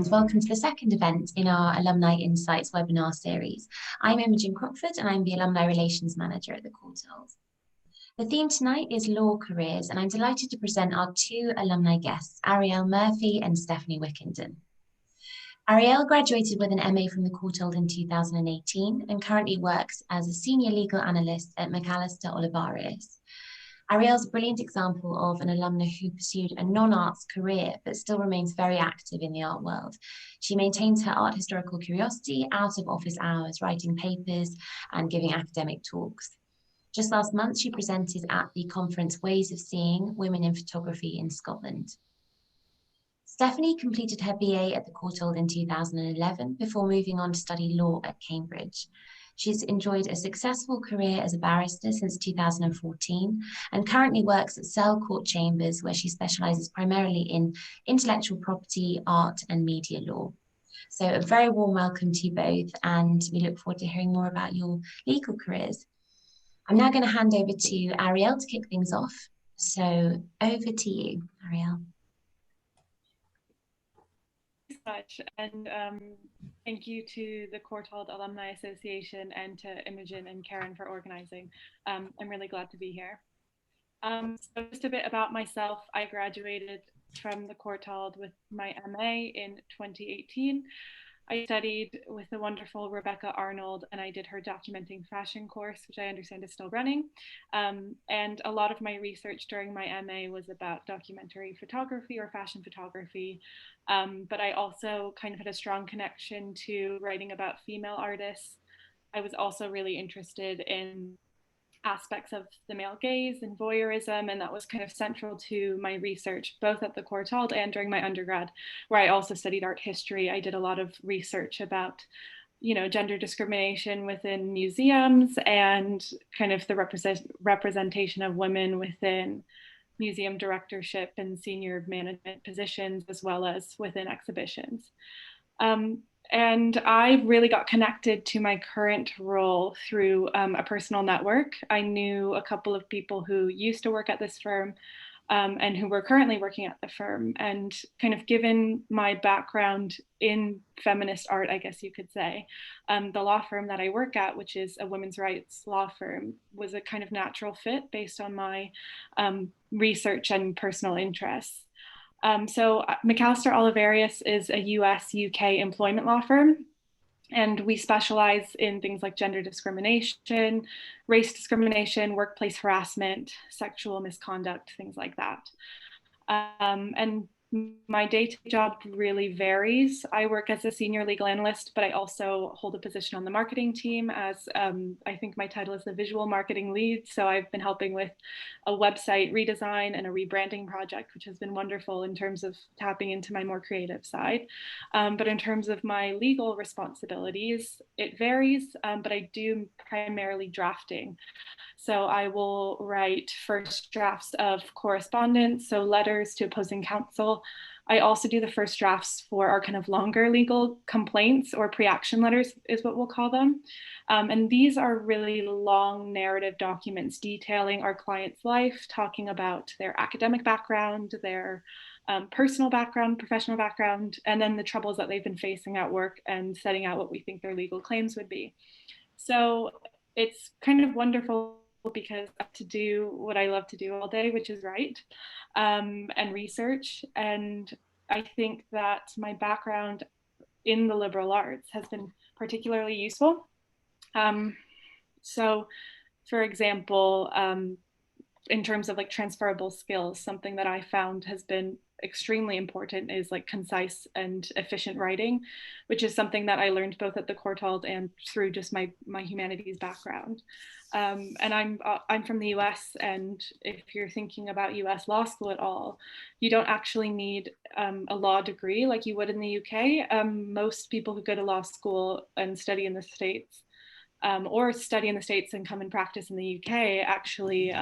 and welcome to the second event in our Alumni Insights webinar series. I'm Imogen Crockford and I'm the Alumni Relations Manager at the Courtauld. The theme tonight is law careers, and I'm delighted to present our two alumni guests, Arielle Murphy and Stephanie Wickenden. Arielle graduated with an MA from the Courtauld in 2018 and currently works as a Senior Legal Analyst at McAllister Olivarius. Arielle's a brilliant example of an alumna who pursued a non-arts career but still remains very active in the art world. She maintains her art historical curiosity out of office hours, writing papers and giving academic talks. Just last month, she presented at the conference Ways of Seeing Women in Photography in Scotland. Stephanie completed her BA at the Courtauld in 2011 before moving on to study law at Cambridge. She's enjoyed a successful career as a barrister since 2014 and currently works at Serle Court chambers, where she specialises primarily in intellectual property, art and media law. So a very warm welcome to you both, and we look forward to hearing more about your legal careers. I'm now going to hand over to Arielle to kick things off. So over to you, Arielle. Much, and thank you to the Courtauld Alumni Association and to Imogen and Karen for organizing. I'm really glad to be here. So just a bit about myself. I graduated from the Courtauld with my MA in 2018. I studied with the wonderful Rebecca Arnold, and I did her documenting fashion course, which I understand is still running. And a lot of my research during my MA was about documentary photography or fashion photography. But I also kind of had a strong connection to writing about female artists. I was also really interested in aspects of the male gaze and voyeurism, and that was kind of central to my research, both at the Courtauld and during my undergrad, where I also studied art history. I did a lot of research about, gender discrimination within museums and kind of the representation of women within museum directorship and senior management positions, as well as within exhibitions. And I really got connected to my current role through a personal network. I knew a couple of people who used to work at this firm and who were currently working at the firm. And kind of given my background in feminist art, I guess you could say, the law firm that I work at, which is a women's rights law firm, was a kind of natural fit based on my research and personal interests. So McAllister Olivarius is a US-UK employment law firm, and we specialize in things like gender discrimination, race discrimination, workplace harassment, sexual misconduct, things like that. And my day-to-day job really varies. I work as a senior legal analyst, but I also hold a position on the marketing team as I think my title is the visual marketing lead. So I've been helping with a website redesign and a rebranding project, which has been wonderful in terms of tapping into my more creative side. But in terms of my legal responsibilities, it varies, but I do primarily drafting. So I will write first drafts of correspondence, so letters to opposing counsel. I also do the first drafts for our kind of longer legal complaints, or pre-action letters is what we'll call them. And these are really long narrative documents detailing our client's life, talking about their academic background, their personal background, professional background, and then the troubles that they've been facing at work, and setting out what we think their legal claims would be. So it's kind of wonderful because I have to do what I love to do all day, which is write and research. And I think that my background in the liberal arts has been particularly useful. So for example, in terms of like transferable skills, something that I found has been extremely important is like concise and efficient writing, which is something that I learned both at the Courtauld and through just my humanities background. And I'm from the US, and if you're thinking about US law school at all, you don't actually need a law degree like you would in the UK. Most people who go to law school and study in the States, or study in the States and come and practice in the UK, actually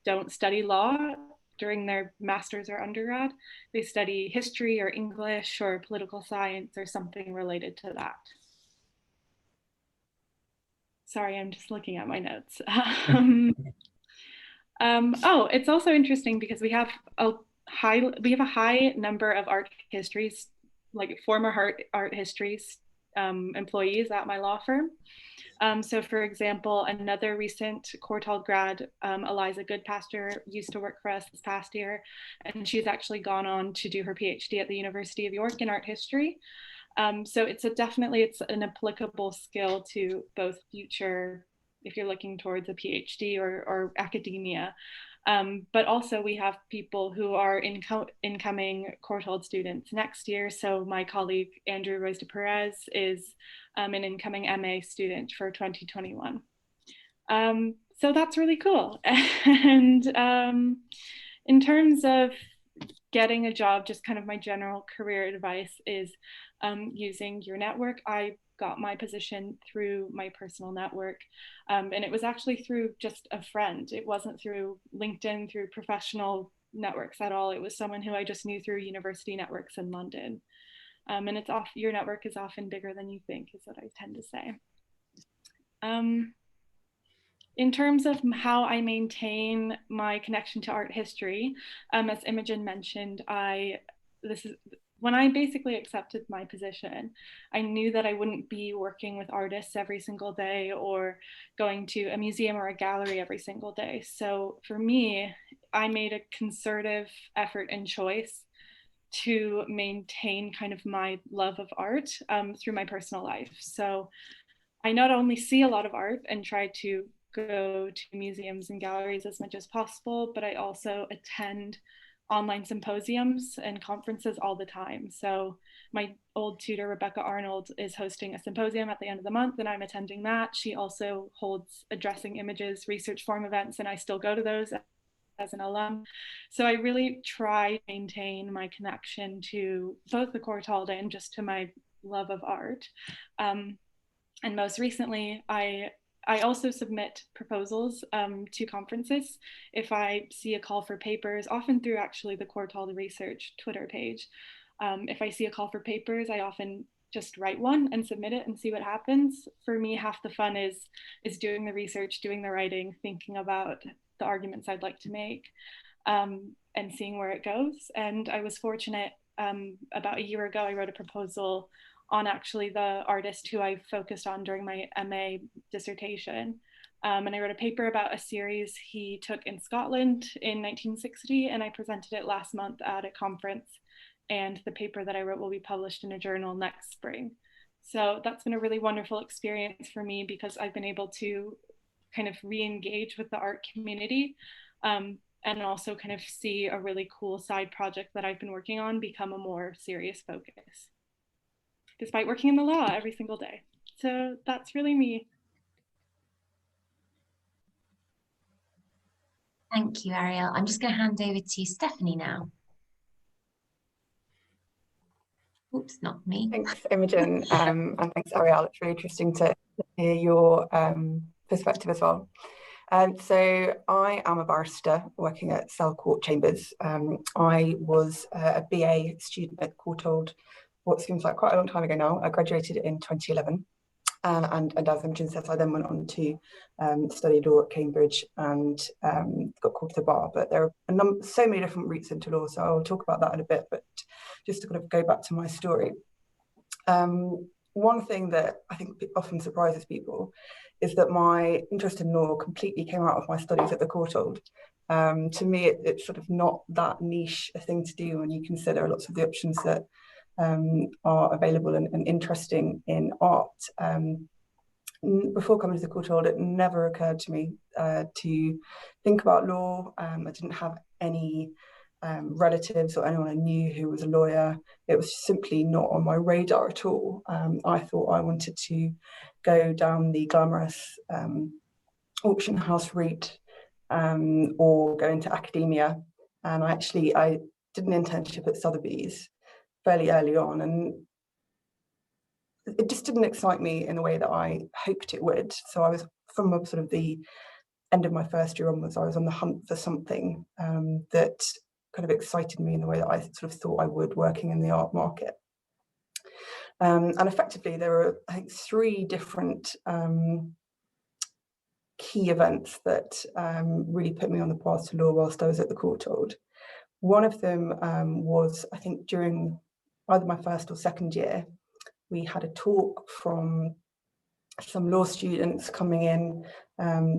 don't study law during their master's or undergrad. They study history or English or political science or something related to that. Sorry, I'm just looking at my notes. It's also interesting because we have a high number of art history like former art history employees at my law firm. So for example, another recent Courtauld grad, Eliza Goodpasture, used to work for us this past year, and she's actually gone on to do her PhD at the University of York in art history. So it's definitely an applicable skill to both future, if you're looking towards a PhD or academia. But also we have people who are incoming Courtauld students next year. So my colleague, Andrew Royce de Perez, is an incoming MA student for 2021. So that's really cool. And in terms of getting a job, just kind of my general career advice is using your network. I got my position through my personal network, and it was actually through just a friend. It wasn't through LinkedIn, through professional networks at all. It was someone who I just knew through university networks in London. And your network is often bigger than you think, is what I tend to say. In terms of how I maintain my connection to art history, as Imogen mentioned, when I basically accepted my position, I knew that I wouldn't be working with artists every single day or going to a museum or a gallery every single day. So for me, I made a concerted effort and choice to maintain kind of my love of art through my personal life. So I not only see a lot of art and try to go to museums and galleries as much as possible, but I also attend online symposiums and conferences all the time. So my old tutor, Rebecca Arnold, is hosting a symposium at the end of the month, and I'm attending that. She also holds Addressing Images research forum events, and I still go to those as an alum. So I really try to maintain my connection to both the Courtauld and just to my love of art. And most recently, I also submit proposals to conferences if I see a call for papers, often through actually the Courtauld Research Twitter page. If I see a call for papers, I often just write one and submit it and see what happens. For me, half the fun is doing the research, doing the writing, thinking about the arguments I'd like to make, and seeing where it goes. And I was fortunate, about a year ago, I wrote a proposal on actually the artist who I focused on during my MA dissertation. And I wrote a paper about a series he took in Scotland in 1960, and I presented it last month at a conference. And the paper that I wrote will be published in a journal next spring. So that's been a really wonderful experience for me because I've been able to kind of re-engage with the art community, and also kind of see a really cool side project that I've been working on become a more serious focus, despite working in the law every single day. So that's really me. Thank you, Ariel. I'm just going to hand over to Stephanie now. Oops, not me. Thanks, Imogen, and thanks, Ariel. It's really interesting to hear your perspective as well. So I am a barrister working at Serle Court Chambers. I was a BA student at Courtauld, what seems like quite a long time ago now. I graduated in 2011. And as Imogen says, I then went on to study law at Cambridge and got called to the bar. But there are so many different routes into law, so I'll talk about that in a bit. But just to kind of go back to my story, one thing that I think often surprises people is that my interest in law completely came out of my studies at the Courtauld. To me, it's sort of not that niche a thing to do when you consider lots of the options that are available and interesting in art. Before coming to the Courtauld, it never occurred to me to think about law. I didn't have any relatives or anyone I knew who was a lawyer. It was simply not on my radar at all. I thought I wanted to go down the glamorous auction house route or go into academia. And I did an internship at Sotheby's fairly early on, and it just didn't excite me in the way that I hoped it would. So I was, from sort of the end of my first year onwards, I was on the hunt for something that kind of excited me in the way that I sort of thought I would, working in the art market. And effectively, there were, I think, 3 different key events that really put me on the path to law whilst I was at the Courtauld. One of them was, I think, during either my first or second year, we had a talk from some law students coming in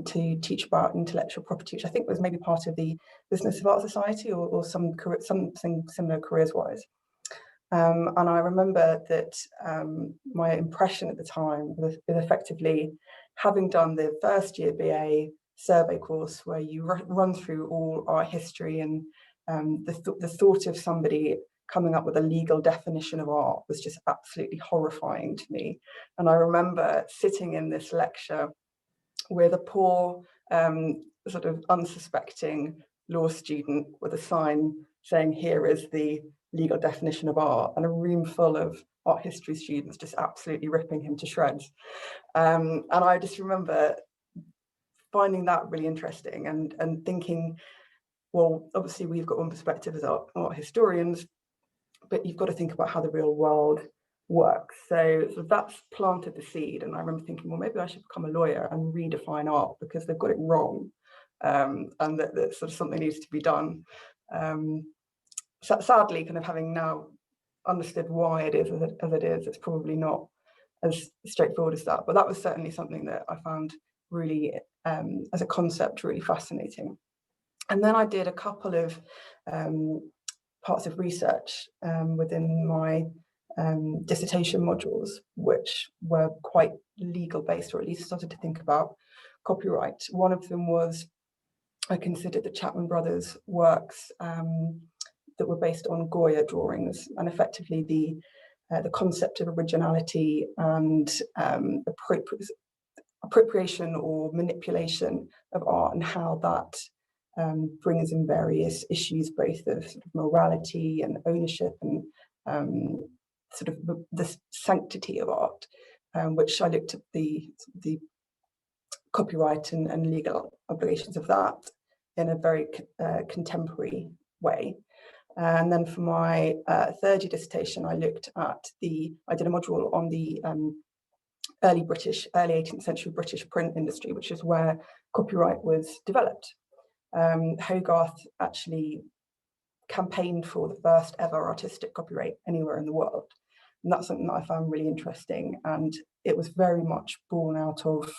to teach about intellectual property, which I think was maybe part of the Business of Art Society or something similar careers-wise. And I remember that my impression at the time was effectively having done the first year BA survey course where you run through all art history, and the thought of somebody coming up with a legal definition of art was just absolutely horrifying to me. And I remember sitting in this lecture with a poor sort of unsuspecting law student with a sign saying, "Here is the legal definition of art," and a room full of art history students just absolutely ripping him to shreds. And I just remember finding that really interesting and thinking, well, obviously we've got one perspective as art historians, but you've got to think about how the real world works. So that's planted the seed. And I remember thinking, well, maybe I should become a lawyer and redefine art because they've got it wrong, and that sort of something needs to be done. So sadly, kind of having now understood why it is as it is, it's probably not as straightforward as that. But that was certainly something that I found really, as a concept, really fascinating. And then I did a couple of parts of research within my dissertation modules, which were quite legal based, or at least started to think about copyright. One of them was, I considered the Chapman brothers' works that were based on Goya drawings, and effectively the concept of originality and appropriation or manipulation of art, and how that brings in various issues, both of sort of morality and ownership and sort of the sanctity of art, which I looked at the copyright and legal obligations of that in a very contemporary way. And then for my third year dissertation, I did a module on the early 18th century British print industry, which is where copyright was developed. Hogarth actually campaigned for the first ever artistic copyright anywhere in the world. And that's something that I found really interesting. And it was very much born out of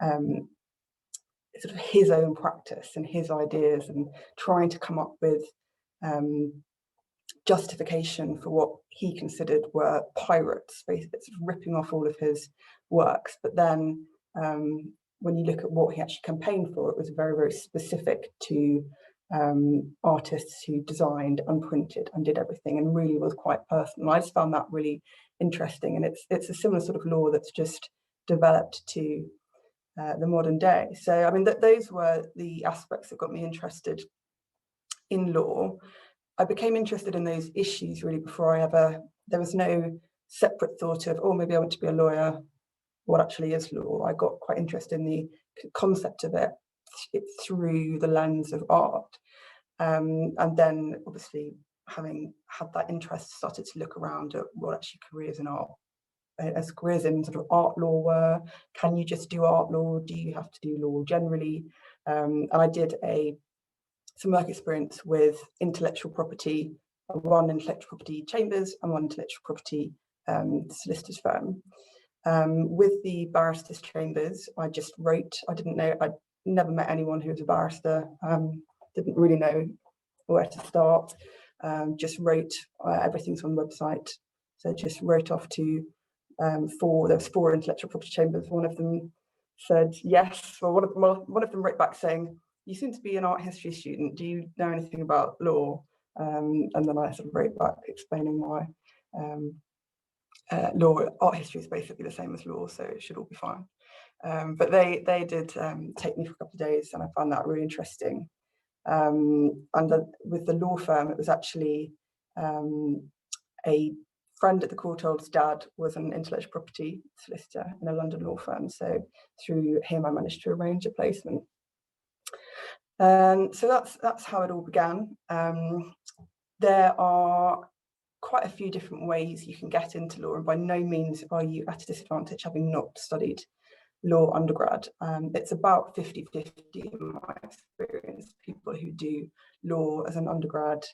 sort of his own practice and his ideas, and trying to come up with justification for what he considered were pirates, basically sort of ripping off all of his works. But then when you look at what he actually campaigned for, it was very, very specific to artists who designed, unprinted, and did everything, and really was quite personal. I just found that really interesting, and it's a similar sort of law that's just developed to the modern day. So I mean, those were the aspects that got me interested in law. I became interested in those issues really before there was no separate thought of, oh, maybe I want to be a lawyer. What actually is law? I got quite interested in the concept of it through the lens of art. And then obviously, having had that interest, started to look around at what actually careers in art, as careers in sort of art law were. Can you just do art law? Do you have to do law generally? And I did some work experience with intellectual property, one intellectual property chambers and one intellectual property solicitors firm. With the barristers chambers, I just wrote. I'd never met anyone who was a barrister, didn't really know where to start, just wrote, everything's on the website, so just wrote off to there was 4 intellectual property chambers. One of them said yes, well, one of them wrote back saying, "You seem to be an art history student, do you know anything about law?" And then I sort of wrote back explaining why art history is basically the same as law, so it should all be fine. But they did take me for a couple of days, and I found that really interesting. And with the law firm, it was actually a friend at the Courtauld's dad was an intellectual property solicitor in a London law firm, so through him I managed to arrange a placement. So that's how it all began. There are quite a few different ways you can get into law, and by no means are you at a disadvantage having not studied law undergrad. It's about 50-50 in my experience, people who do law as an undergrad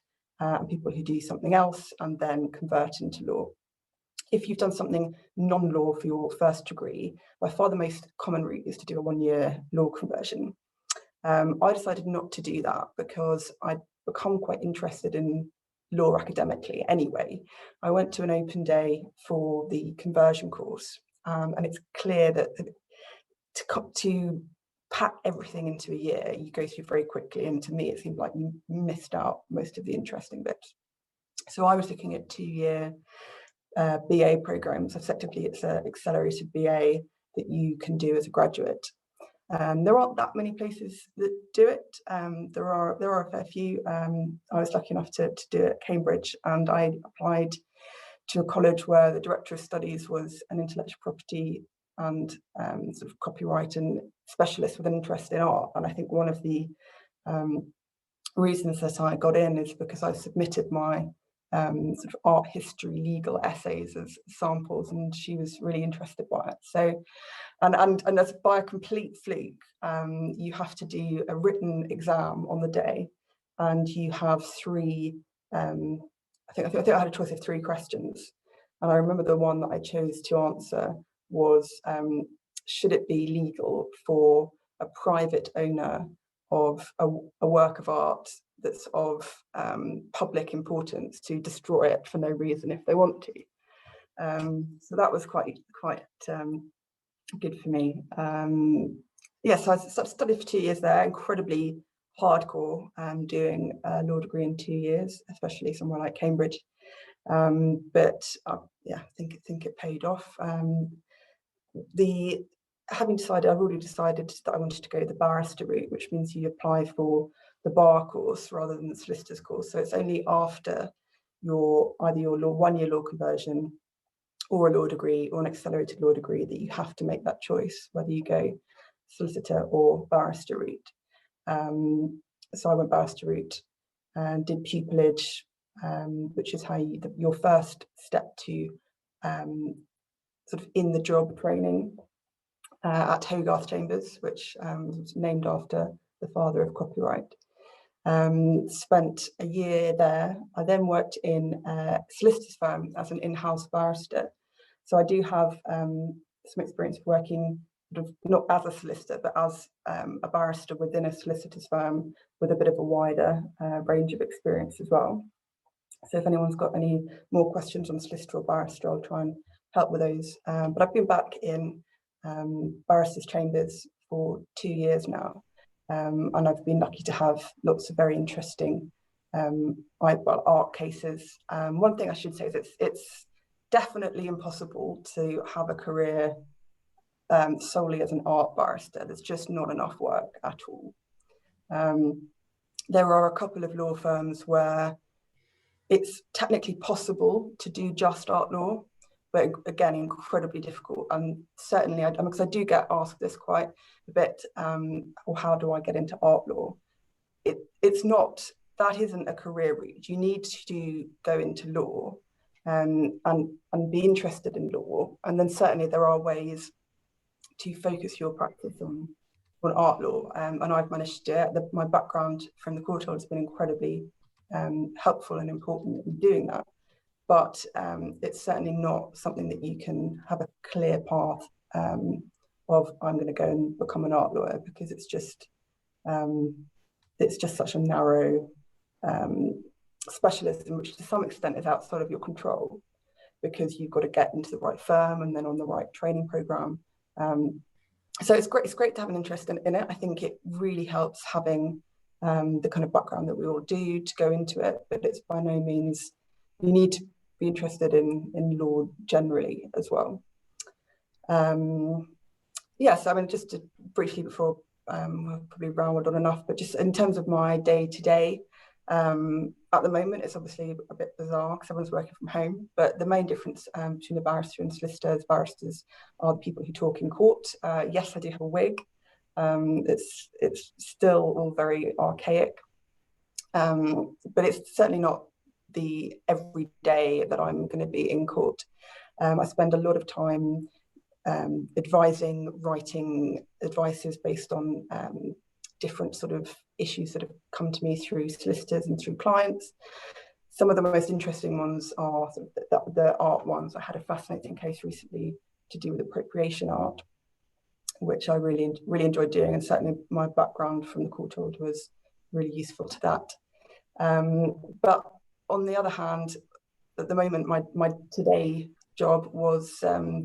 and people who do something else and then convert into law. If you've done something non-law for your first degree, by far the most common route is to do a 1-year law conversion. I decided not to do that because I'd become quite interested in law academically anyway. I went to an open day for the conversion course, and it's clear that to pack everything into a year, you go through very quickly, and to me it seemed like you missed out most of the interesting bits. So I was looking at 2-year BA programs. Effectively, it's an accelerated BA that you can do as a graduate. There aren't that many places that do it. There are a fair few. I was lucky enough to do it at Cambridge, and I applied to a college where the director of studies was an intellectual property and sort of copyright and specialist with an interest in art. And I think one of the reasons that I got in is because I submitted my sort of art history legal essays as samples, and she was really interested by it. So, and as by a complete fluke, you have to do a written exam on the day, and you have 3. I think I had a choice of 3 questions, and I remember the one that I chose to answer was, should it be legal for a private owner of a work of art that's of public importance to destroy it for no reason if they want to? So that was quite good for me. So I studied for 2 years there, incredibly hardcore, doing a law degree in 2 years, especially somewhere like Cambridge. But I think it paid off. I've already decided that I wanted to go the barrister route, which means you apply for the bar course rather than the solicitor's course. So it's only after either your 1-year law conversion or a law degree or an accelerated law degree that you have to make that choice, whether you go solicitor or barrister route. So I went barrister route and did pupillage, which is how your first step to sort of in the job training at Hogarth Chambers, which was named after the father of copyright. Spent a year there. I then worked in a solicitor's firm as an in-house barrister. So I do have some experience of working sort of not as a solicitor, but as a barrister within a solicitor's firm with a bit of a wider range of experience as well. So if anyone's got any more questions on solicitor or barrister, I'll try and help with those. But I've been back in barristers' chambers for 2 years now. And I've been lucky to have lots of very interesting art cases. One thing I should say is it's definitely impossible to have a career solely as an art barrister. There's just not enough work at all. There are a couple of law firms where it's technically possible to do just art law, but again, incredibly difficult. And certainly, because I do get asked this quite a bit, or how do I get into art law? It's not, that isn't a career route. You need to go into law and be interested in law. And then certainly there are ways to focus your practice on art law. And I've managed to do it. My background from the Courtauld has been incredibly helpful and important in doing that. But it's certainly not something that you can have a clear path of I'm going to go and become an art lawyer, because it's just such a narrow specialism, which to some extent is outside of your control, because you've got to get into the right firm and then on the right training program. So it's great to have an interest in it. I think it really helps having the kind of background that we all do to go into it, but it's by no means, you need to be interested in law generally as well. So I mean, just to briefly before we'll probably rambled on enough, but just in terms of my day-to-day, at the moment it's obviously a bit bizarre because everyone's working from home, but the main difference between a barrister and solicitors, barristers are the people who talk in court. Yes, I do have a wig. It's still all very archaic, but it's certainly not the every day that I'm going to be in court. I spend a lot of time advising, writing advices based on different sort of issues that have come to me through solicitors and through clients. Some of the most interesting ones are sort of the art ones. I had a fascinating case recently to do with appropriation art, which I really enjoyed doing, and certainly my background from the Courtauld was really useful to that. But on the other hand, at the moment, my today job was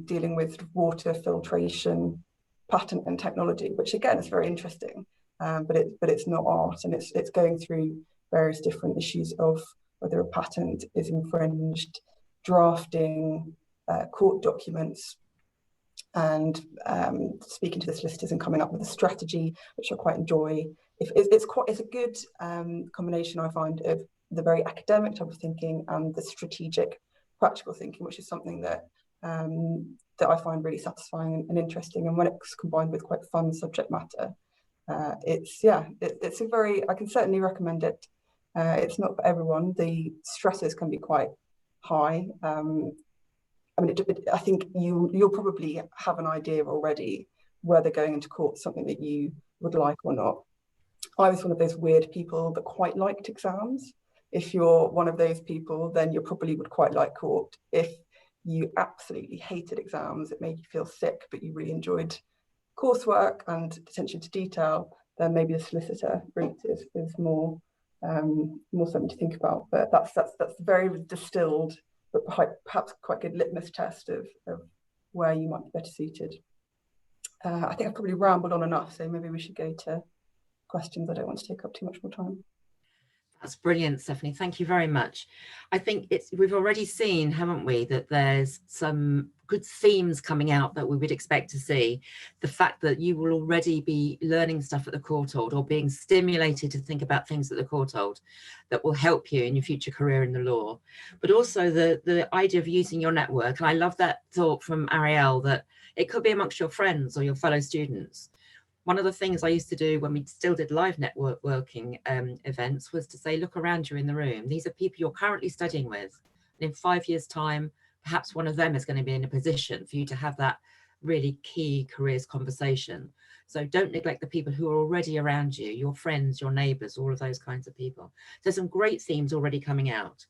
dealing with water filtration, patent and technology, which again is very interesting, but it's not art, and it's going through various different issues of whether a patent is infringed, drafting court documents, and speaking to the solicitors and coming up with a strategy, which I quite enjoy. It's a good combination, I find, of the very academic type of thinking and the strategic, practical thinking, which is something that that I find really satisfying and interesting. And when it's combined with quite fun subject matter, it's a very, I can certainly recommend it. It's not for everyone. The stresses can be quite high. I mean, I think you'll probably have an idea already whether going into court is something that you would like or not. I was one of those weird people that quite liked exams. If you're one of those people, then you probably would quite like court. If you absolutely hated exams, it made you feel sick, but you really enjoyed coursework and attention to detail, then maybe the solicitor route is more something to think about. But that's very distilled, but perhaps quite good litmus test of where you might be better suited. I think I've probably rambled on enough, so maybe we should go to questions. I don't want to take up too much more time. That's brilliant, Stephanie. Thank you very much. I think we've already seen, haven't we, that there's some good themes coming out that we would expect to see. The fact that you will already be learning stuff at the Courtauld or being stimulated to think about things at the Courtauld that will help you in your future career in the law. But also the idea of using your network. And I love that thought from Arielle that it could be amongst your friends or your fellow students. One of the things I used to do when we still did live networking events was to say, look around you in the room. These are people you're currently studying with. And in 5 years' time, perhaps one of them is going to be in a position for you to have that really key careers conversation. So don't neglect the people who are already around you, your friends, your neighbours, all of those kinds of people. So some great themes already coming out.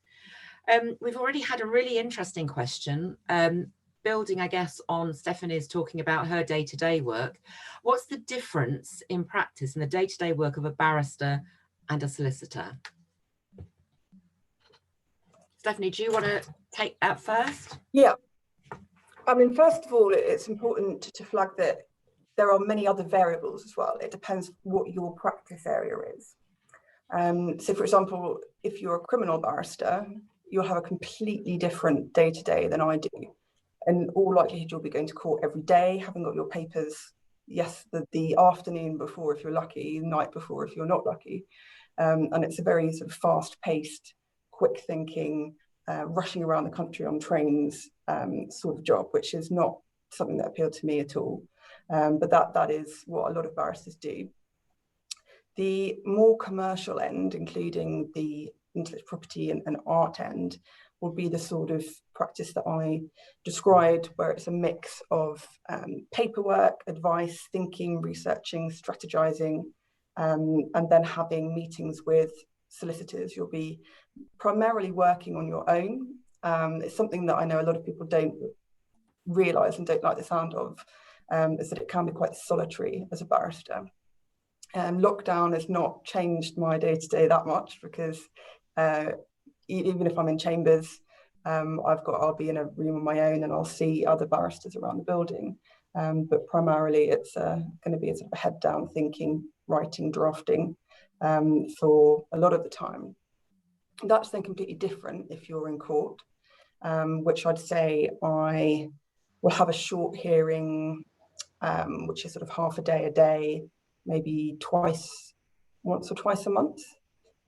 We've already had a really interesting question. Building, I guess, on Stephanie's talking about her day-to-day work, what's the difference in practice in the day-to-day work of a barrister and a solicitor? Stephanie, do you want to take that first? Yeah. I mean, first of all, it's important to flag that there are many other variables as well. It depends what your practice area is. So, for example, if you're a criminal barrister, you'll have a completely different day-to-day than I do. In all likelihood, you'll be going to court every day, having got your papers, yes, the afternoon before if you're lucky, the night before if you're not lucky. And it's a very sort of fast-paced, quick-thinking, rushing around the country on trains sort of job, which is not something that appealed to me at all. But that is what a lot of barristers do. The more commercial end, including the intellectual property and art end, will be the sort of practice that I described, where it's a mix of paperwork, advice, thinking, researching, strategizing, and then having meetings with solicitors. You'll be primarily working on your own. It's something that I know a lot of people don't realise and don't like the sound of, is that it can be quite solitary as a barrister. Lockdown has not changed my day-to-day that much, because even if I'm in chambers, I'll be in a room on my own and I'll see other barristers around the building. But primarily it's going to be a sort of a head down thinking, writing, drafting for a lot of the time. That's then completely different if you're in court, which I'd say I will have a short hearing, which is sort of half a day, maybe once or twice a month.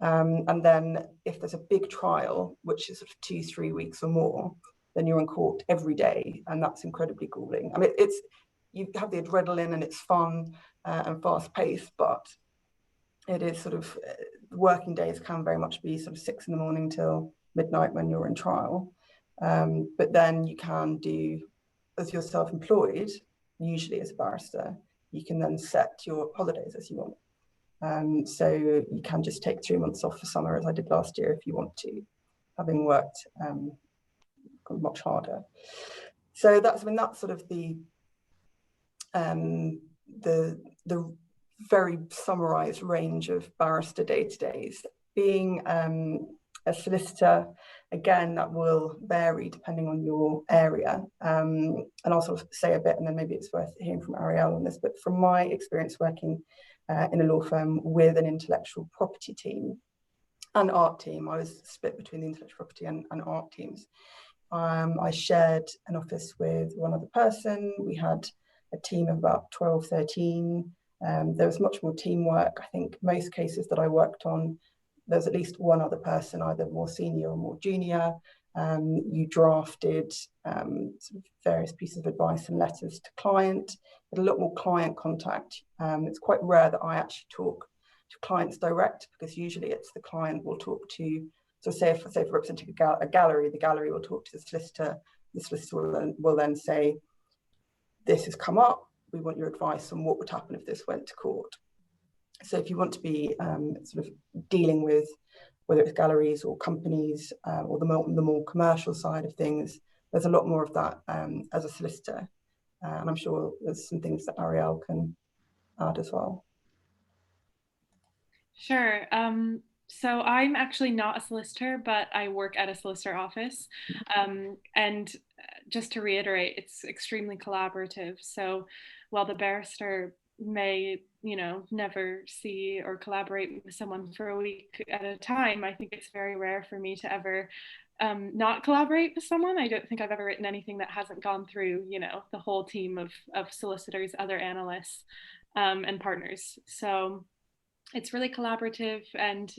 And then if there's a big trial, which is sort of 2-3 weeks or more, then you're in court every day, and that's incredibly grueling. I mean, you have the adrenaline and it's fun and fast paced, but it is sort of, working days can very much be sort of 6 a.m. till midnight when you're in trial. But then you can do, as you're self-employed, usually as a barrister, you can then set your holidays as you want. So you can just take 3 months off for summer, as I did last year, if you want to. having worked much harder. So that's, I mean, that's sort of the very summarised range of barrister day-to-days. Being a solicitor, again, that will vary depending on your area. And I'll sort of say a bit, and then maybe it's worth hearing from Arielle on this. But from my experience working in a law firm with an intellectual property team and art team, I was split between the intellectual property and art teams. I shared an office with one other person. We had a team of about 12, 13. There was much more teamwork. I think most cases that I worked on, there's at least one other person, either more senior or more junior. You drafted sort of various pieces of advice and letters to client, but a lot more client contact. It's quite rare that I actually talk to clients direct, because usually it's the client will talk to, so say if representing a gallery, the gallery will talk to the solicitor will then say, this has come up, we want your advice on what would happen if this went to court. So if you want to be sort of dealing with whether it's galleries or companies or the more commercial side of things, there's a lot more of that as a solicitor. And I'm sure there's some things that Arielle can add as well. Sure. So I'm actually not a solicitor, but I work at a solicitor office. And just to reiterate, it's extremely collaborative. So while the barrister may, never see or collaborate with someone for a week at a time, I think it's very rare for me to ever not collaborate with someone. I don't think I've ever written anything that hasn't gone through, the whole team of solicitors, other analysts, and partners. So it's really collaborative, and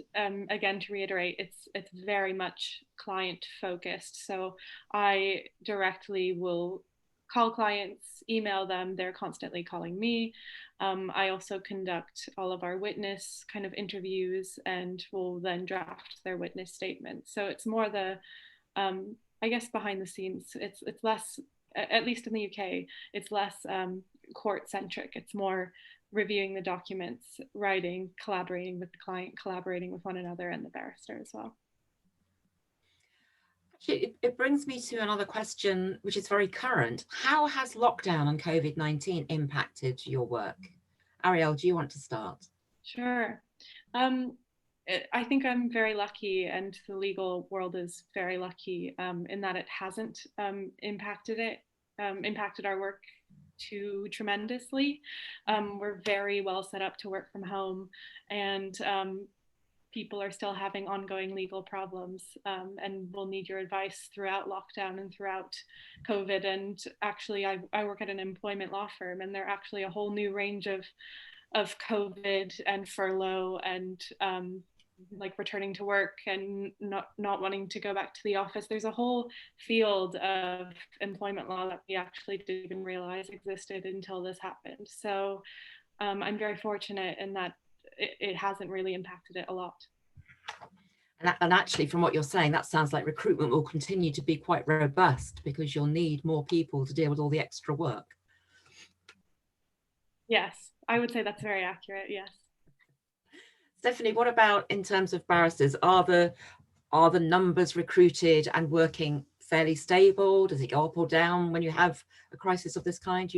again, to reiterate, it's very much client focused. So I directly will call clients, email them, they're constantly calling me. I also conduct all of our witness kind of interviews, and will then draft their witness statement. So it's more the, I guess, behind the scenes. It's less, at least in the UK, it's less court centric. It's more reviewing the documents, writing, collaborating with the client, collaborating with one another and the barrister as well. Actually, it brings me to another question, which is very current. How has lockdown and COVID-19 impacted your work? Arielle, do you want to start? Sure. I think I'm very lucky, and the legal world is very lucky in that it hasn't impacted our work too tremendously. We're very well set up to work from home, and people are still having ongoing legal problems and will need your advice throughout lockdown and throughout COVID. And actually, I work at an employment law firm, and there are actually a whole new range of COVID and furlough and like returning to work and not wanting to go back to the office. There's a whole field of employment law that we actually didn't even realize existed until this happened. So I'm very fortunate in that it hasn't really impacted it a lot. And actually, from what you're saying, that sounds like recruitment will continue to be quite robust, because you'll need more people to deal with all the extra work. Yes, I would say that's very accurate, yes. Stephanie, what about in terms of barristers? Are the numbers recruited and working fairly stable? Does it go up or down when you have a crisis of this kind,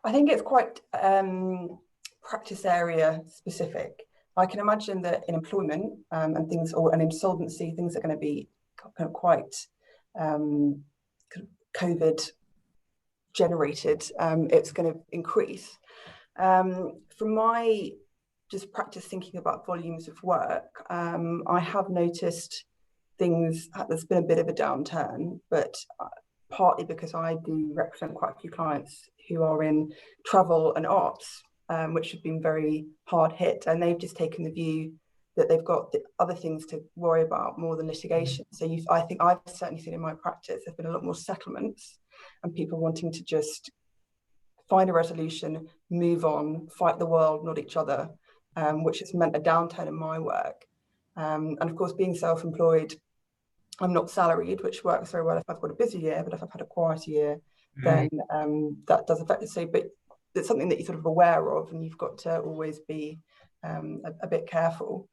I think it's quite practice area specific. I can imagine that in employment and things, or an insolvency, things are going to be kind of quite COVID generated. It's going to increase. From my just practice thinking about volumes of work, I have noticed things, there's been a bit of a downturn, but partly because I do represent quite a few clients who are in travel and arts, which have been very hard hit, and they've just taken the view that they've got the other things to worry about more than litigation. So I think I've certainly seen in my practice, there's been a lot more settlements and people wanting to just find a resolution, move on, fight the world, not each other, which has meant a downturn in my work. And of course, being self-employed, I'm not salaried, which works very well if I've got a busy year, but if I've had a quieter year, then that does affect it. So, but it's something that you're sort of aware of, and you've got to always be a bit careful.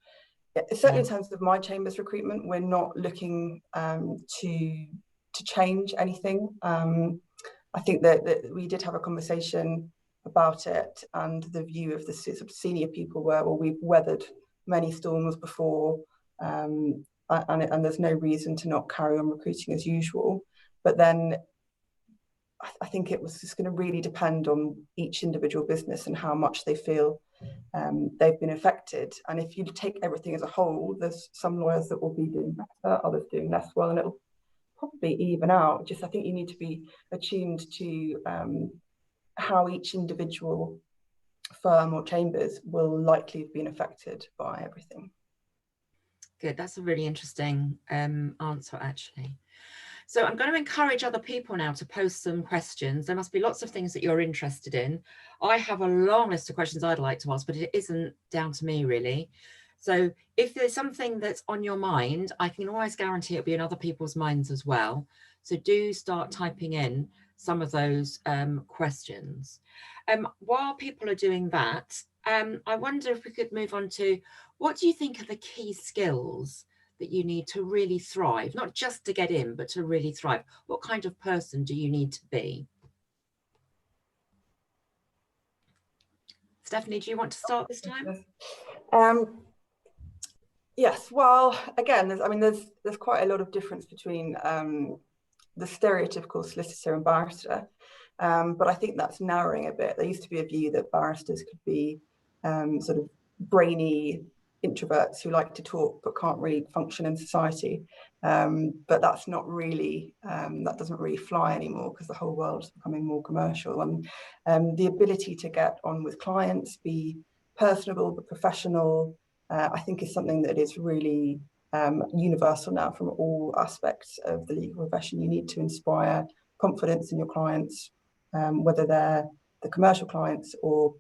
Yeah, certainly in terms of my chamber's recruitment, we're not looking to change anything. I think that we did have a conversation about it, and the view of the sort of senior people were, well, we've weathered many storms before, and there's no reason to not carry on recruiting as usual. But then I think it was just going to really depend on each individual business and how much they feel they've been affected. And if you take everything as a whole, there's some lawyers that will be doing better, others doing less well, and it'll probably even out. Just I think you need to be attuned to how each individual firm or chambers will likely have been affected by everything. Good, that's a really interesting answer, actually. So I'm going to encourage other people now to post some questions. There must be lots of things that you're interested in. I have a long list of questions I'd like to ask, but it isn't down to me really. So if there's something that's on your mind, I can always guarantee it'll be in other people's minds as well. So do start typing in some of those questions. While people are doing that, I wonder if we could move on to, what do you think are the key skills that you need to really thrive, not just to get in, but to really thrive? What kind of person do you need to be? Stephanie, do you want to start this time? Yes, well, again, there's quite a lot of difference between the stereotypical solicitor and barrister, but I think that's narrowing a bit. There used to be a view that barristers could be sort of brainy introverts who like to talk but can't really function in society, but that's not really, that doesn't really fly anymore because the whole world is becoming more commercial, and the ability to get on with clients, be personable but professional, I think is something that is really universal now from all aspects of the legal profession. You need to inspire confidence in your clients, whether they're the commercial clients or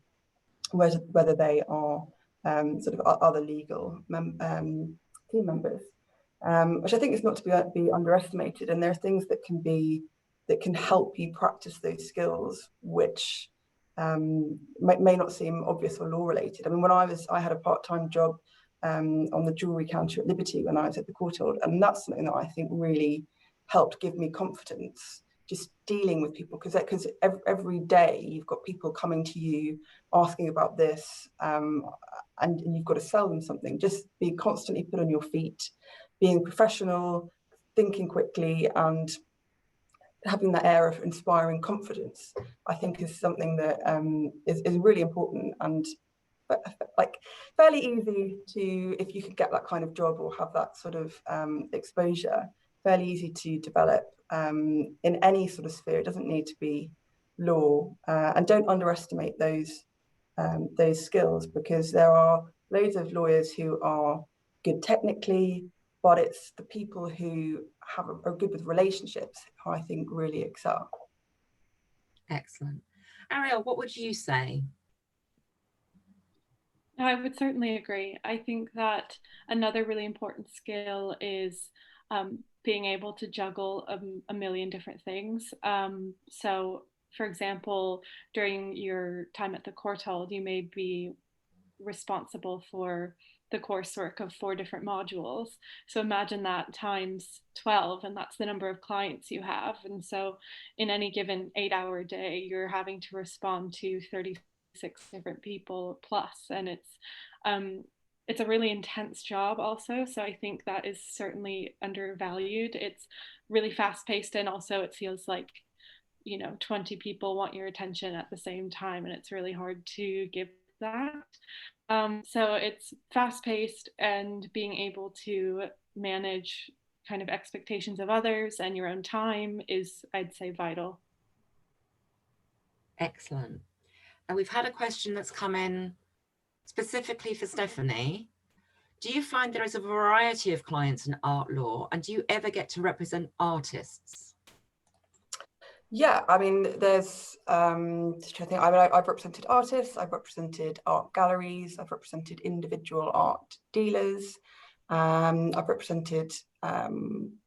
whether they are sort of other legal team members, which I think is not to be underestimated. And there are things that can help you practice those skills, which may not seem obvious or law related. I mean, when I had a part-time job on the jewellery counter at Liberty when I was at the Courtauld, and that's something that I think really helped give me confidence, just dealing with people, because every day you've got people coming to you asking about this, and you've got to sell them something. Just be constantly put on your feet, being professional, thinking quickly, and having that air of inspiring confidence, I think is something that is really important, and like fairly easy to, if you could get that kind of job or have that sort of exposure, fairly easy to develop in any sort of sphere. It doesn't need to be law, and don't underestimate those skills, because there are loads of lawyers who are good technically, but it's the people who are good with relationships who I think really excel. Excellent. Ariel, what would you say? I would certainly agree. I think that another really important skill is being able to juggle a million different things. So, for example, during your time at the Courtauld, you may be responsible for the coursework of 4 different modules. So imagine that times 12, and that's the number of clients you have. And so in any given 8-hour day, you're having to respond to 36 different people plus, and it's a really intense job also. So I think that is certainly undervalued. It's really fast paced, and also it feels like, 20 people want your attention at the same time, and it's really hard to give that. So it's fast paced, and being able to manage kind of expectations of others and your own time is, I'd say, vital. Excellent. And we've had a question that's come in specifically for Stephanie. Do you find there is a variety of clients in art law, and do you ever get to represent artists? Yeah, I mean, there's, I've represented artists, I've represented art galleries, I've represented individual art dealers, I've represented a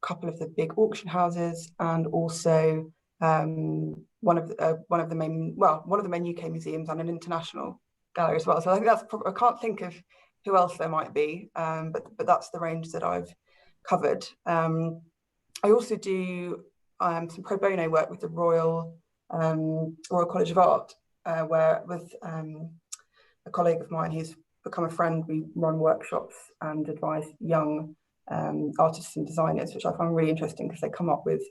couple of the big auction houses, and also one of the main UK museums and an international gallery as well. So I think I can't think of who else there might be, but that's the range that I've covered. I also do some pro bono work with the Royal College of Art, where with a colleague of mine who's become a friend, we run workshops and advise young artists and designers, which I find really interesting because they come up with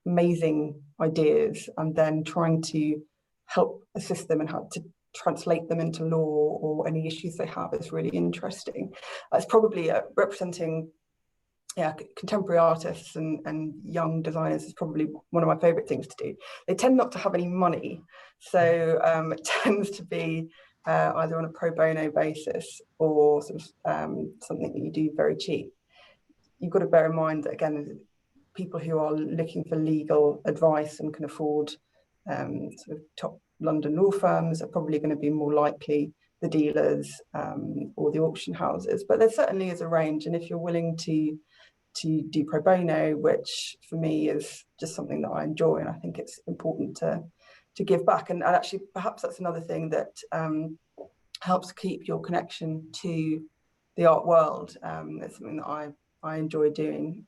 amazing ideas and then trying to help assist them and how to translate them into law or any issues they have is really interesting. It's probably representing contemporary artists and young designers is probably one of my favorite things to do. They tend not to have any money, so it tends to be either on a pro bono basis or sort of something that you do very cheap. You've got to bear in mind that, again, people who are looking for legal advice and can afford sort of top London law firms are probably going to be more likely the dealers or the auction houses. But there certainly is a range, and if you're willing to do pro bono, which for me is just something that I enjoy, and I think it's important to give back. And actually, perhaps that's another thing that helps keep your connection to the art world. It's something that I enjoy doing.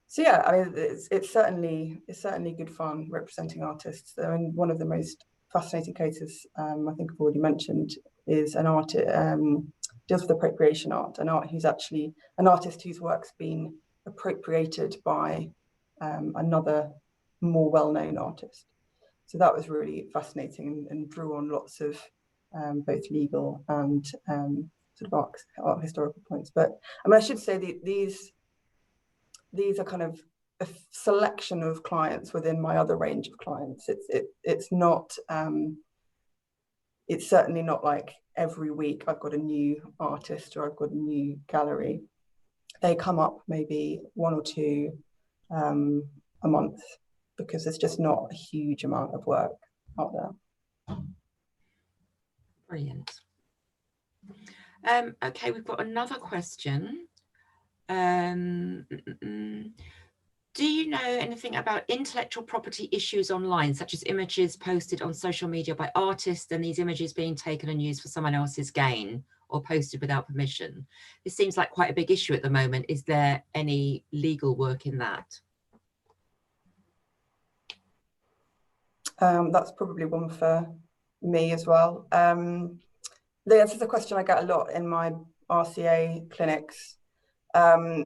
So yeah, I mean, it's certainly good fun representing artists. I mean, one of the most fascinating cases I think I've already mentioned is an artist deals with appropriation art, an artist whose work's been appropriated by another more well-known artist. So that was really fascinating and drew on lots of both legal and sort of art historical points. But I mean, I should say these are kind of a selection of clients within my other range of clients. It's not it's certainly not like every week I've got a new artist or I've got a new gallery. They come up maybe one or two a month because there's just not a huge amount of work out there. Brilliant. Okay, we've got another question. Do you know anything about intellectual property issues online, such as images posted on social media by artists and these images being taken and used for someone else's gain or posted without permission? This seems like quite a big issue at the moment. Is there any legal work in that? That's probably one for me as well. This is a question I get a lot in my RCA clinics. The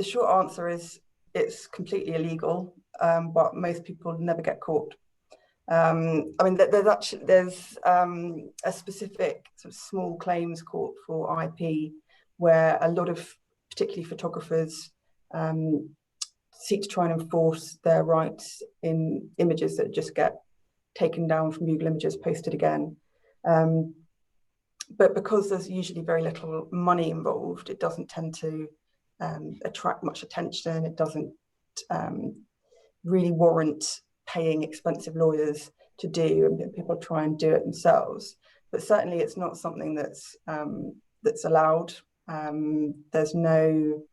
short answer is it's completely illegal, but most people never get caught. I mean, there's a specific sort of small claims court for IP where a lot of, particularly photographers, seek to try and enforce their rights in images that just get taken down from Google Images, posted again. But because there's usually very little money involved, it doesn't tend to attract much attention. It doesn't really warrant paying expensive lawyers to do, and people try and do it themselves. But certainly it's not something that's allowed. There's no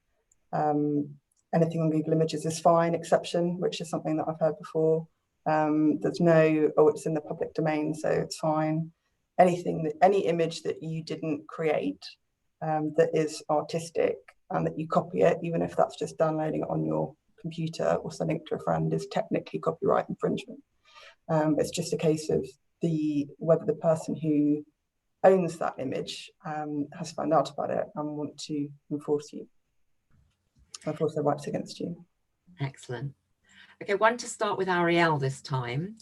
anything on Google Images is fine exception, which is something that I've heard before. There's no, it's in the public domain, so it's fine. Any image that you didn't create that is artistic and that you copy it, even if that's just downloading it on your computer or sending it to a friend, is technically copyright infringement. It's just a case of whether the person who owns that image has found out about it and want to enforce their rights against you. Excellent. Okay, one to start with Arielle this time.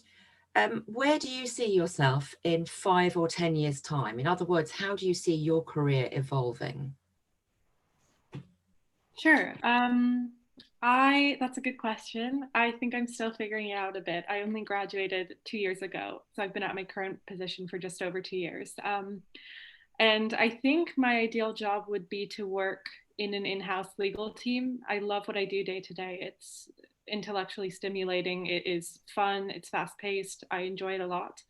Where do you see yourself in 5 or 10 years' time? In other words, how do you see your career evolving? Sure. That's a good question. I think I'm still figuring it out a bit. I only graduated 2 years ago, so I've been at my current position for just over 2 years. And I think my ideal job would be to work in an in-house legal team. I love what I do day to day. It's intellectually stimulating. It is fun. It's fast-paced. I enjoy it a lot,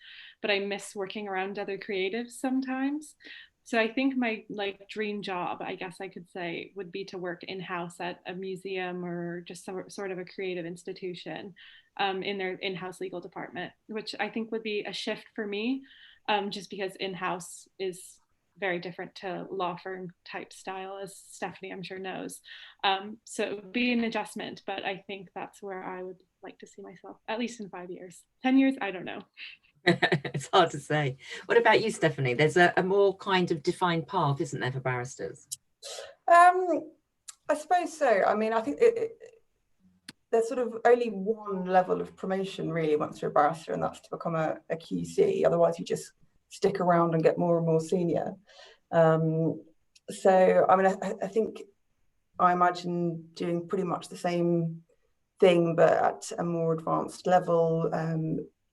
but I miss working around other creatives sometimes. So I think my dream job, I guess I could say, would be to work in-house at a museum or just some sort of a creative institution in their in-house legal department, which I think would be a shift for me, just because in-house is very different to law firm type style, as Stephanie I'm sure knows. So it would be an adjustment, but I think that's where I would like to see myself, at least in 5 years. 10 years, I don't know. It's hard to say. What about you, Stephanie? There's a more kind of defined path, isn't there, for barristers? I suppose so. I mean, I think there's sort of only one level of promotion really once you're a barrister, and that's to become a QC. Otherwise, you just stick around and get more and more senior. So, I mean, I think I imagine doing pretty much the same thing, but at a more advanced level,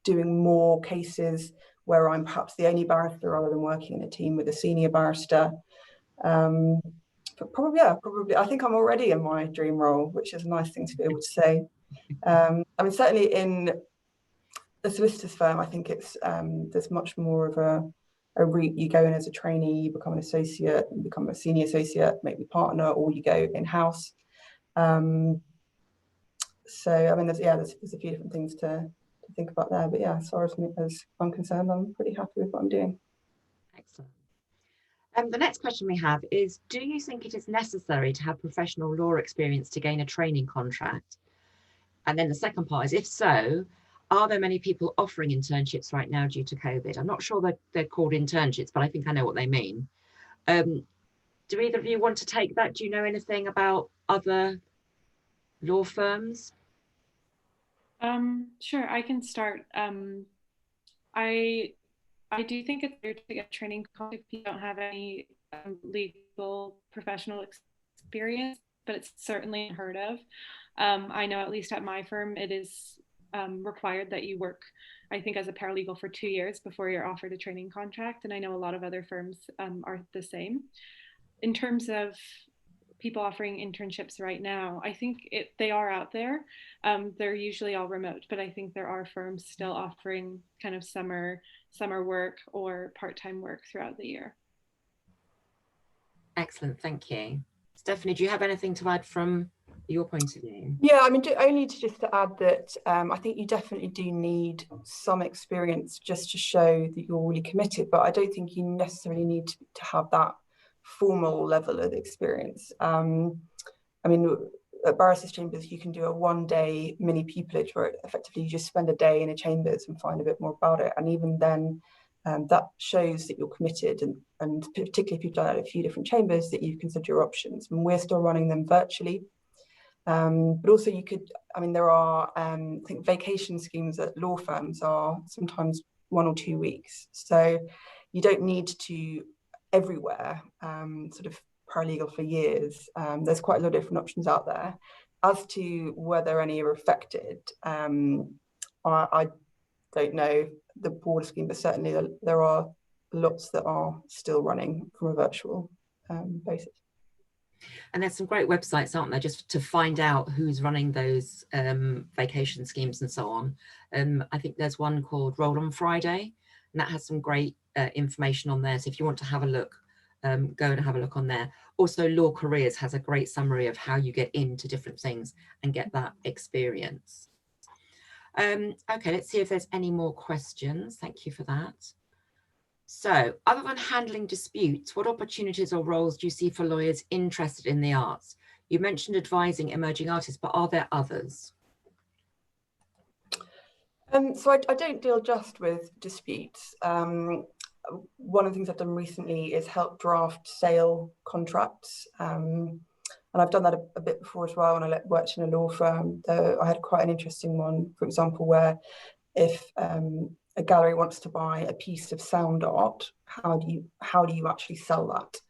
doing more cases where I'm perhaps the only barrister rather than working in a team with a senior barrister. But probably, I think I'm already in my dream role, which is a nice thing to be able to say. I mean, certainly in the solicitor's firm, I think it's there's much more of a route. You go in as a trainee, you become an associate, you become a senior associate, maybe partner, or you go in-house. So, I mean, there's a few different things to think about there. But yeah, as far as I'm concerned, I'm pretty happy with what I'm doing. Excellent. The next question we have is, do you think it is necessary to have professional law experience to gain a training contract? And then the second part is, if so, are there many people offering internships right now due to COVID? I'm not sure that they're called internships, but I think I know what they mean. Do either of you want to take that? Do you know anything about other law firms? Sure, I can start. I do think it's fair to get training if you don't have any legal professional experience, but it's certainly unheard of. I know at least at my firm, it is required that you work, I think, as a paralegal for 2 years before you're offered a training contract. And I know a lot of other firms are the same. In terms of people offering internships right now, I think they are out there. They're usually all remote, but I think there are firms still offering kind of summer work or part-time work throughout the year. Excellent, thank you. Stephanie, do you have anything to add from your point of view? Yeah, I mean, only just to add that I think you definitely do need some experience just to show that you're really committed, but I don't think you necessarily need to have that formal level of experience. I mean, at Barristers Chambers, you can do a 1-day mini pupillage where effectively you just spend a day in a chambers and find a bit more about it. And even then, that shows that you're committed, and particularly if you've done it at a few different chambers, that you consider your options. And we're still running them virtually. But also you could, I mean, there are, I think vacation schemes at law firms are sometimes 1 or 2 weeks. So you don't need to everywhere sort of paralegal for years. There's quite a lot of different options out there. As to whether any are affected, I don't know the broader scheme, but certainly there are lots that are still running from a virtual basis. And there's some great websites, aren't there, just to find out who's running those vacation schemes and so on. I think there's one called Roll on Friday, and that has some great information on there. So if you want to have a look, go and have a look on there. Also, Law Careers has a great summary of how you get into different things and get that experience. Okay, let's see if there's any more questions. Thank you for that. So, other than handling disputes, what opportunities or roles do you see for lawyers interested in the arts? You mentioned advising emerging artists, but are there others? So I don't deal just with disputes. One of the things I've done recently is help draft sale contracts. And I've done that a bit before as well when I worked in a law firm. I had quite an interesting one, for example, where if a gallery wants to buy a piece of sound art, how do you actually sell that?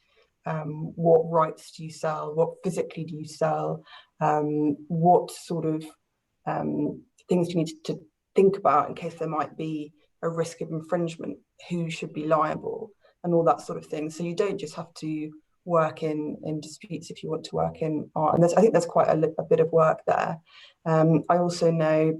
What rights do you sell? What physically do you sell? What sort of things do you need to think about in case there might be a risk of infringement? Who should be liable? And all that sort of thing. So you don't just have to work in disputes if you want to work in art. And I think there's quite a bit of work there. I also know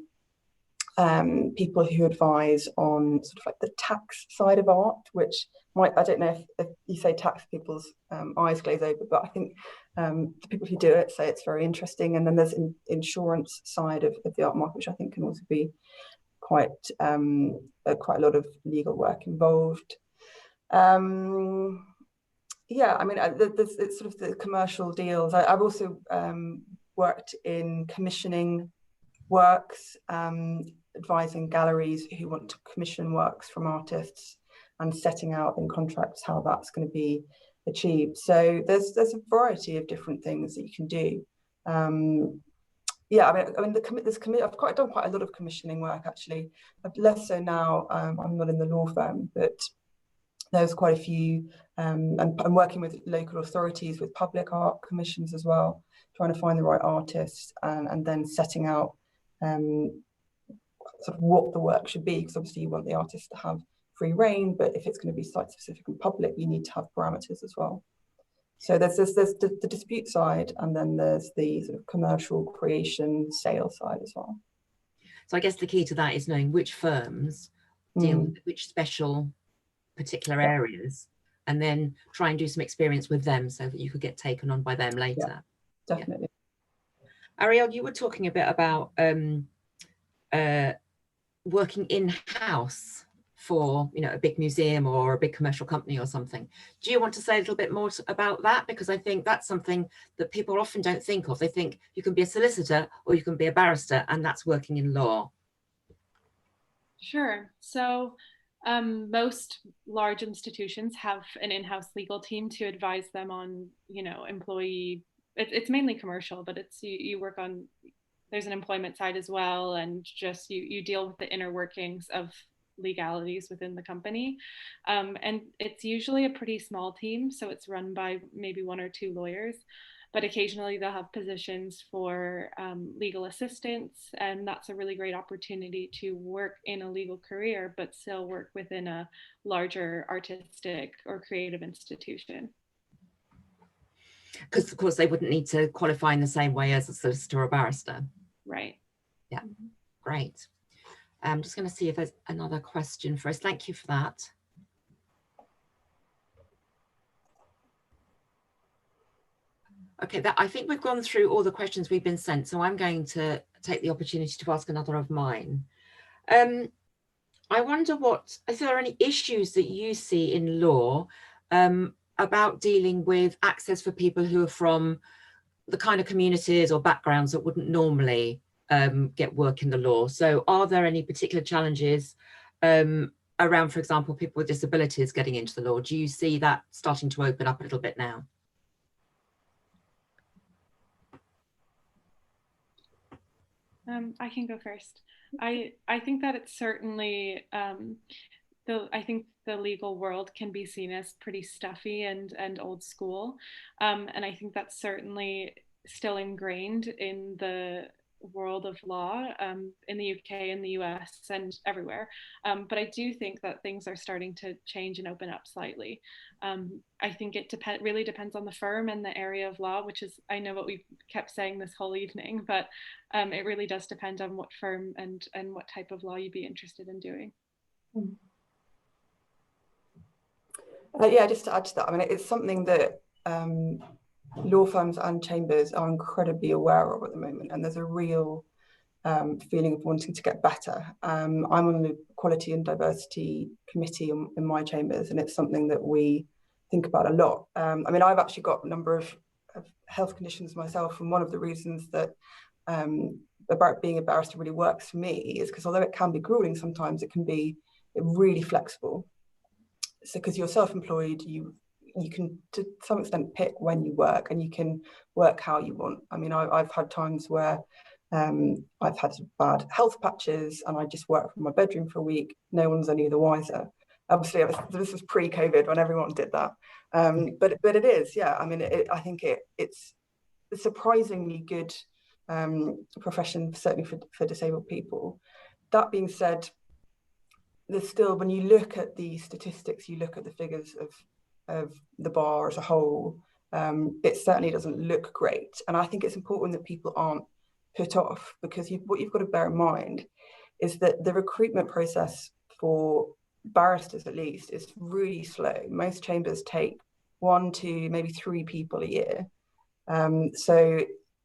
people who advise on sort of like the tax side of art, which I don't know if you say tax, people's eyes glaze over, but I think the people who do it say it's very interesting. And then there's an insurance side of the art market, which I think can also be quite a lot of legal work involved. Yeah, I mean, it's sort of the commercial deals. I've also worked in commissioning works, advising galleries who want to commission works from artists and setting out in contracts how that's going to be achieved. So there's a variety of different things that you can do. Yeah, I mean, I've done quite a lot of commissioning work actually. Less so now. I'm not in the law firm, but there's quite a few, and I'm working with local authorities with public art commissions as well, trying to find the right artists and then setting out sort of what the work should be, because obviously you want the artist to have free reign, but if it's going to be site specific and public, you need to have parameters as well. So there's the dispute side, and then there's the sort of commercial creation sale side as well. So I guess the key to that is knowing which firms deal with which special particular areas, and then try and do some experience with them so that you could get taken on by them later. Yeah, definitely. Yeah. Ariel, you were talking a bit about working in-house for, you know, a big museum or a big commercial company or something. Do you want to say a little bit more about that? Because I think that's something that people often don't think of. They think you can be a solicitor or you can be a barrister, and that's working in law. Sure. So most large institutions have an in-house legal team to advise them on, you know, employee, it's mainly commercial, but it's you work on, there's an employment side as well, and just you deal with the inner workings of legalities within the company. And it's usually a pretty small team, so it's run by maybe 1 or 2 lawyers, but occasionally they'll have positions for legal assistants, and that's a really great opportunity to work in a legal career but still work within a larger artistic or creative institution. Because of course they wouldn't need to qualify in the same way as a solicitor or barrister. Right. Yeah, great. I'm just going to see if there's another question for us. Thank you for that. Okay, I think we've gone through all the questions we've been sent, so I'm going to take the opportunity to ask another of mine. I wonder if there are any issues that you see in law about dealing with access for people who are from the kind of communities or backgrounds that wouldn't normally get work in the law. So are there any particular challenges around, for example, people with disabilities getting into the law? Do you see that starting to open up a little bit now? I can go first. I think that it's certainly, I think the legal world can be seen as pretty stuffy and old school. And I think that's certainly still ingrained in the world of law in the UK and the US and everywhere. But I do think that things are starting to change and open up slightly. I think it really depends on the firm and the area of law, which is, I know what we've kept saying this whole evening, but it really does depend on what firm and what type of law you'd be interested in doing. Yeah, just to add to that, I mean, it's something that law firms and chambers are incredibly aware of at the moment, and there's a real feeling of wanting to get better. I'm on the Equality and Diversity Committee in my chambers, and it's something that we think about a lot. I mean, I've actually got a number of health conditions myself, and one of the reasons that about being a barrister really works for me is because although it can be grueling sometimes, it can be really flexible. So because you're self-employed, you can to some extent pick when you work, and you can work how you want. I mean, I've had times where I've had bad health patches and I just work from my bedroom for a week. No one's any the wiser. Obviously, this was pre-COVID when everyone did that. But it is, yeah. I mean, I think it's a surprisingly good profession, certainly for disabled people. That being said, there's still, when you look at the statistics, you look at the figures of the bar as a whole, it certainly doesn't look great. And I think it's important that people aren't put off, because what you've got to bear in mind is that the recruitment process for barristers, at least, is really slow. Most chambers take 1 to maybe 3 people a year. So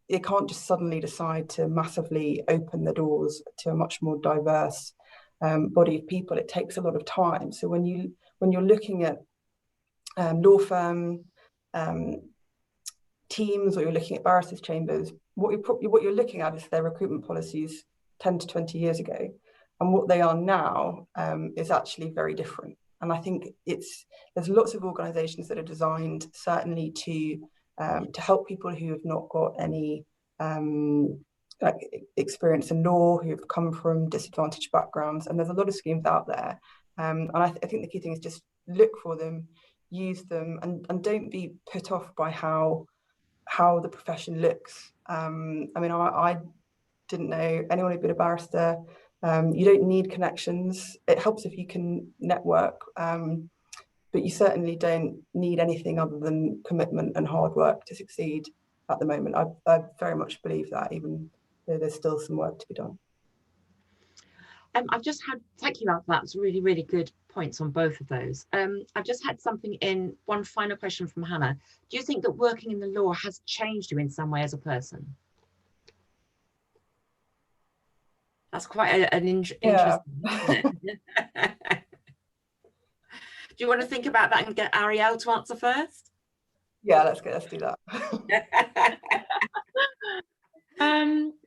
you can't just suddenly decide to massively open the doors to a much more diverse body of people. It takes a lot of time. So when you're looking at law firm teams, or you're looking at barristers' chambers, what you're looking at is their recruitment policies 10 to 20 years ago, and what they are now is actually very different. And I think there's lots of organisations that are designed certainly to help people who have not got any experience in law, who have come from disadvantaged backgrounds, and there's a lot of schemes out there. And I think the key thing is just look for them, use them, and don't be put off by how the profession looks. I mean, I didn't know anyone who'd been a barrister. You don't need connections. It helps if you can network, but you certainly don't need anything other than commitment and hard work to succeed at the moment. I very much believe that, even though there's still some work to be done. I've just had, thank you, that's really, really good points on both of those. I've just had something in, one final question from Hannah. Do you think that working in the law has changed you in some way as a person? That's quite an interesting, isn't it? Do you want to think about that and get Arielle to answer first? Yeah, let's do that.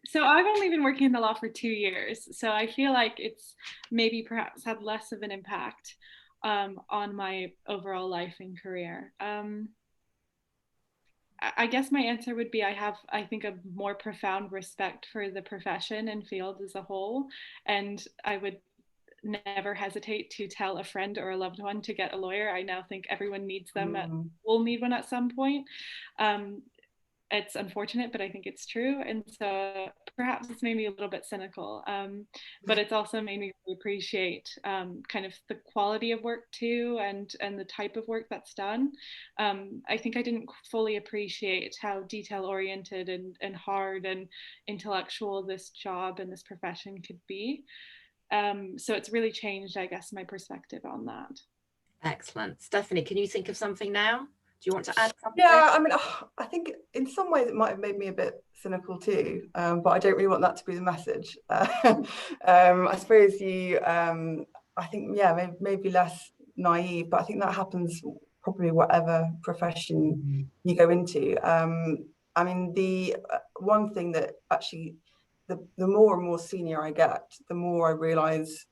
So I've only been working in the law for 2 years, so I feel like it's maybe perhaps had less of an impact on my overall life and career. I guess my answer would be I think, a more profound respect for the profession and field as a whole, and I would never hesitate to tell a friend or a loved one to get a lawyer. I now think everyone needs them, will need one at some point. It's unfortunate, but I think it's true. And so perhaps it's made me a little bit cynical, but it's also made me really appreciate kind of the quality of work too, and the type of work that's done. I think I didn't fully appreciate how detail oriented and hard and intellectual this job and this profession could be. So it's really changed, I guess, my perspective on that. Excellent. Stephanie, can you think of something now? Do you want to add something? Yeah, I mean, I think in some ways it might have made me a bit cynical too, but I don't really want that to be the message. I suppose I think, yeah, maybe less naive, but I think that happens probably whatever profession you go into. I mean, the one thing that actually, the more and more senior I get, the more I realise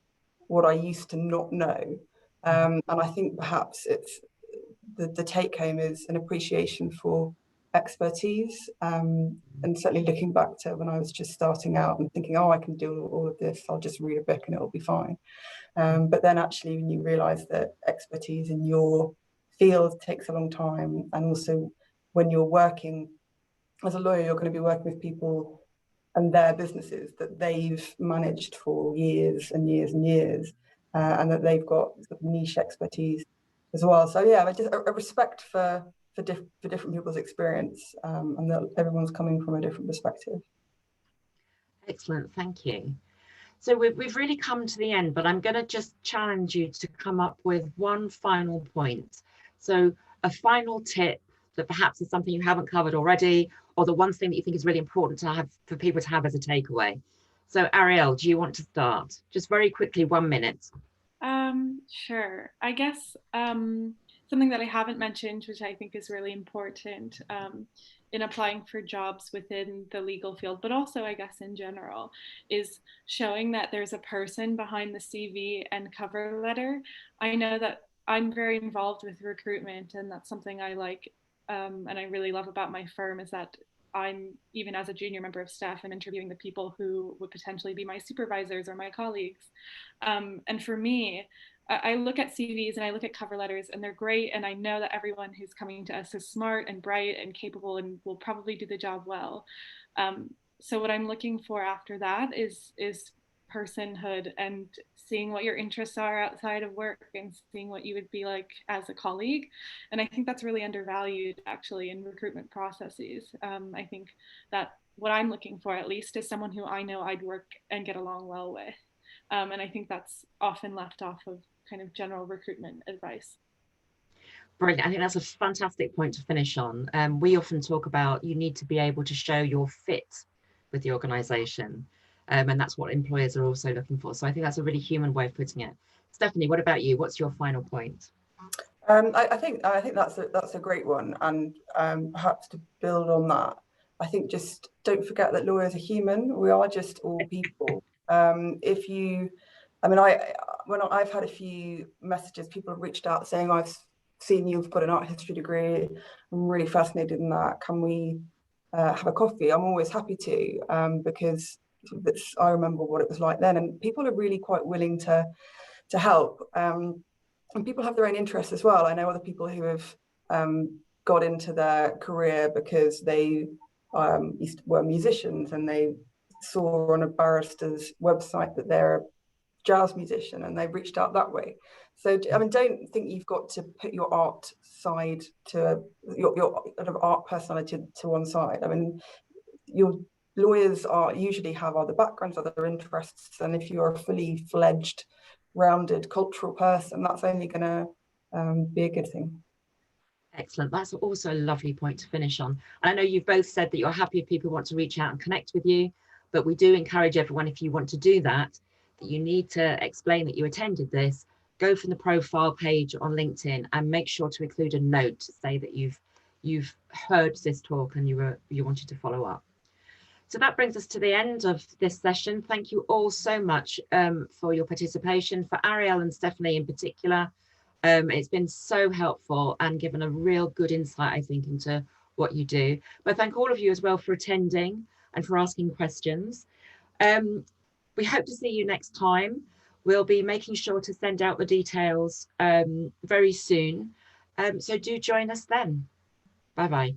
what I used to not know. And I think perhaps it's, the take home is an appreciation for expertise, and certainly looking back to when I was just starting out and thinking, oh, I can do all of this, I'll just read a book and it'll be fine. But then actually when you realise that expertise in your field takes a long time, and also when you're working as a lawyer, you're going to be working with people and their businesses that they've managed for years and years and years, and that they've got sort of niche expertise as well. So yeah, just a respect for different people's experience, and that everyone's coming from a different perspective. Excellent, thank you. So we've really come to the end, but I'm going to just challenge you to come up with one final point. So a final tip that perhaps is something you haven't covered already, or the one thing that you think is really important to have for people to have as a takeaway. So Arielle, do you want to start? Just very quickly, 1 minute. Sure. I guess something that I haven't mentioned, which I think is really important in applying for jobs within the legal field, but also I guess in general, is showing that there's a person behind the CV and cover letter. I know that I'm very involved with recruitment, and that's something I like, and I really love about my firm, is that I'm, even as a junior member of staff, I'm interviewing the people who would potentially be my supervisors or my colleagues. And for me, I look at CVs and I look at cover letters, and they're great. And I know that everyone who's coming to us is smart and bright and capable and will probably do the job well. So what I'm looking for after that is personhood, and seeing what your interests are outside of work, and seeing what you would be like as a colleague. And I think that's really undervalued actually in recruitment processes. I think that what I'm looking for, at least, is someone who I know I'd work and get along well with. And I think that's often left off of kind of general recruitment advice. Brilliant. I think that's a fantastic point to finish on. We often talk about you need to be able to show your fit with the organisation. And that's what employers are also looking for. So I think that's a really human way of putting it. Stephanie, what about you? What's your final point? I think that's a great one, and perhaps to build on that, I think just don't forget that lawyers are human. We are just all people. When I've had a few messages, people have reached out saying, I've seen you've got an art history degree. I'm really fascinated in that. Can we have a coffee? I'm always happy to, because I remember what it was like then, and people are really quite willing to help. And people have their own interests as well. I know other people who have got into their career because they were musicians, and they saw on a barrister's website that they're a jazz musician, and they reached out that way. So, I mean, don't think you've got to put your art side to your sort of art personality to one side. I mean, your lawyers usually have other backgrounds, other interests, and if you're a fully fledged, rounded cultural person, that's only going to be a good thing. Excellent. That's also a lovely point to finish on. And I know you've both said that you're happy if people want to reach out and connect with you, but we do encourage everyone, if you want to do that, that you need to explain that you attended this, go from the profile page on LinkedIn and make sure to include a note to say that you've heard this talk and you wanted to follow up. So that brings us to the end of this session. Thank you all so much for your participation. For Ariel and Stephanie in particular, it's been so helpful and given a real good insight, I think, into what you do. But thank all of you as well for attending and for asking questions. We hope to see you next time. We'll be making sure to send out the details very soon. So do join us then. Bye-bye.